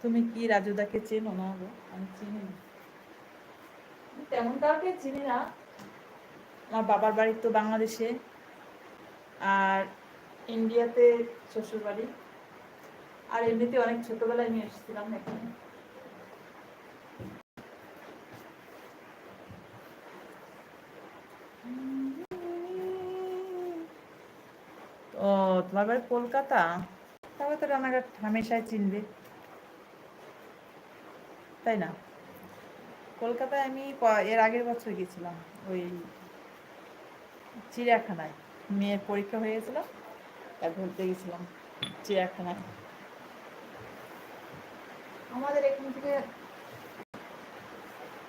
তুমি কি রাজুদাকে চেনো না গো? আমি চিনি না, তেমন কাউকে চিনি না। আমার বাবার বাড়ি তো বাংলাদেশে, আর ইন্ডিয়াতে শ্বশুর বাড়ি। আর এমনিতে অনেক ছোটবেলায় আমি এসেছিলাম এখানে। ও, তোমার বাড়ি কলকাতা? তবে তো রানাঘাট হামেশাই চিনবে, তাই না? কলকাতায় আমি এর আগের বছর গেছিলাম, ওই চিড়িয়াখানায়। মেয়ের পরীক্ষা হয়ে গেছিল, তার ঘুরতে গেছিলাম চিড়িয়াখানায়। আমাদের এখান থেকে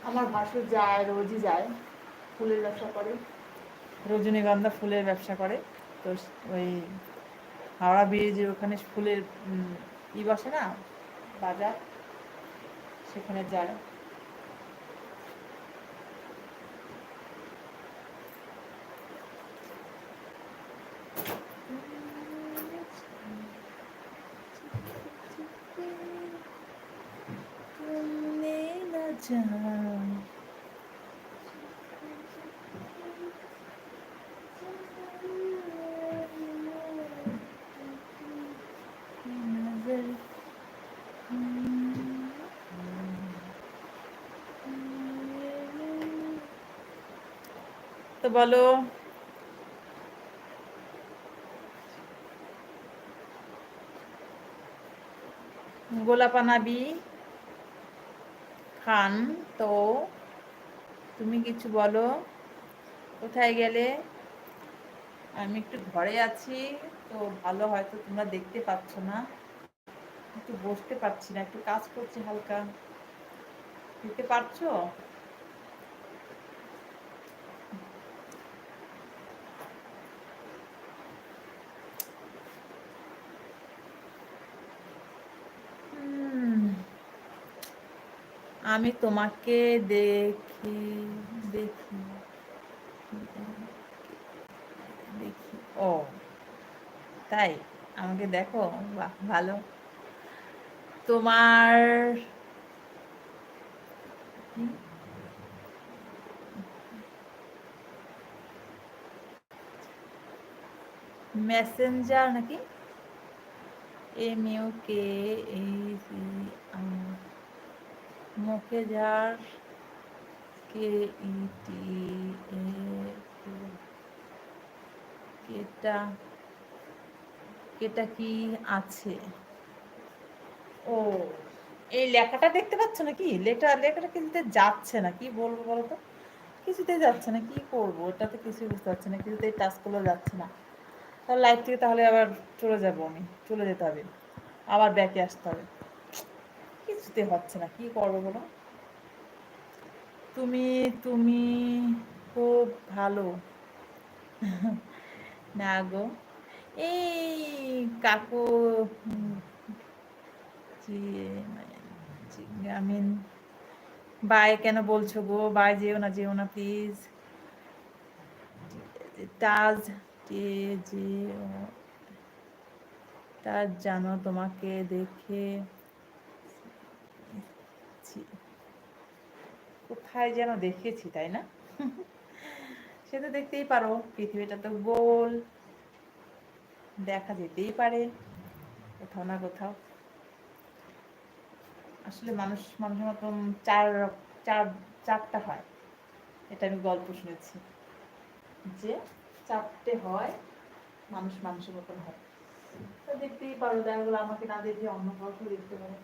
আমার ভাসুর যায়, রোজই যায়, ফুলের ব্যবসা করে, রজনীগন্ধা ফুলের ব্যবসা করে। তো ওই হাওড়া ব্রিজের ওখানে ফুলের বসে না, বাজার, সেখানে যায়। তো বলো, গোলাপানাবি খান, তো তুমি কিছু বলো, কোথায় গেলে? আমি একটু ঘরে আছি, তো ভালো হয়তো তোমরা দেখতে পাচ্ছ না, একটু বসতে পারছি না, একটু কাজ করছি হালকা, দেখতে পারছো? আমি তোমাকে দেখি দেখি দেখি। ও তাই, আমাকে দেখো? বাহ, ভালো। তোমার মেসেঞ্জার নাকি? মুখেজার, KETA, কেটা কেটা কি আছে? ও, এই লেখাটা দেখতে পাচ্ছ নাকি? লেখাটা কিছুতে যাচ্ছে না, কি বলবো বলো তো? কিছুতে যাচ্ছে না, কি করবো? ওটাতে কিছু বুঝতে পারছি না, কিছুতেই টাচ করলে যাচ্ছে না। তাহলে লাইভ থেকে তাহলে আবার চলে যাবো, আমি চলে যেতে হবে, আবার ব্যাকে আসতে হবে, কিছুতে হচ্ছে না, কি করবো বলো? তুমি তুমি খুব ভালো না গো, এই কাকু, আমিন, বাই কেন বলছো গো? বাই, যেও না, যেও না প্লিজ। তাজ, যে তাজ জানো, তোমাকে দেখে কোথায় যেন দেখেছি, তাই না? সে তো দেখতেই পারো, পৃথিবীটা তো গোল, দেখা যেতেই পারে কোথাও না কোথাও। আসলে মানুষের মতন চার চার চারটা হয়, এটা আমি গল্প শুনেছি, যে চারটে হয়, মানুষের মতন হয়। তো দেখতেই পারো, দেখা গেলো আমাকে না দেখে অন্য কাউকে দেখতে পারো।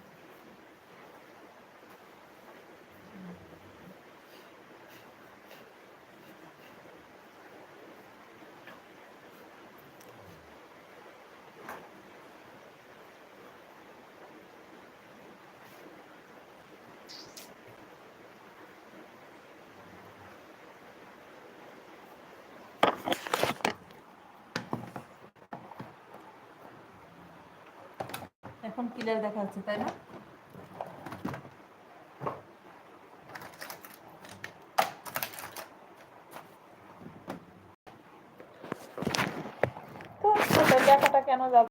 এখন ক্লিয়ার দেখা যাচ্ছে, তাই না?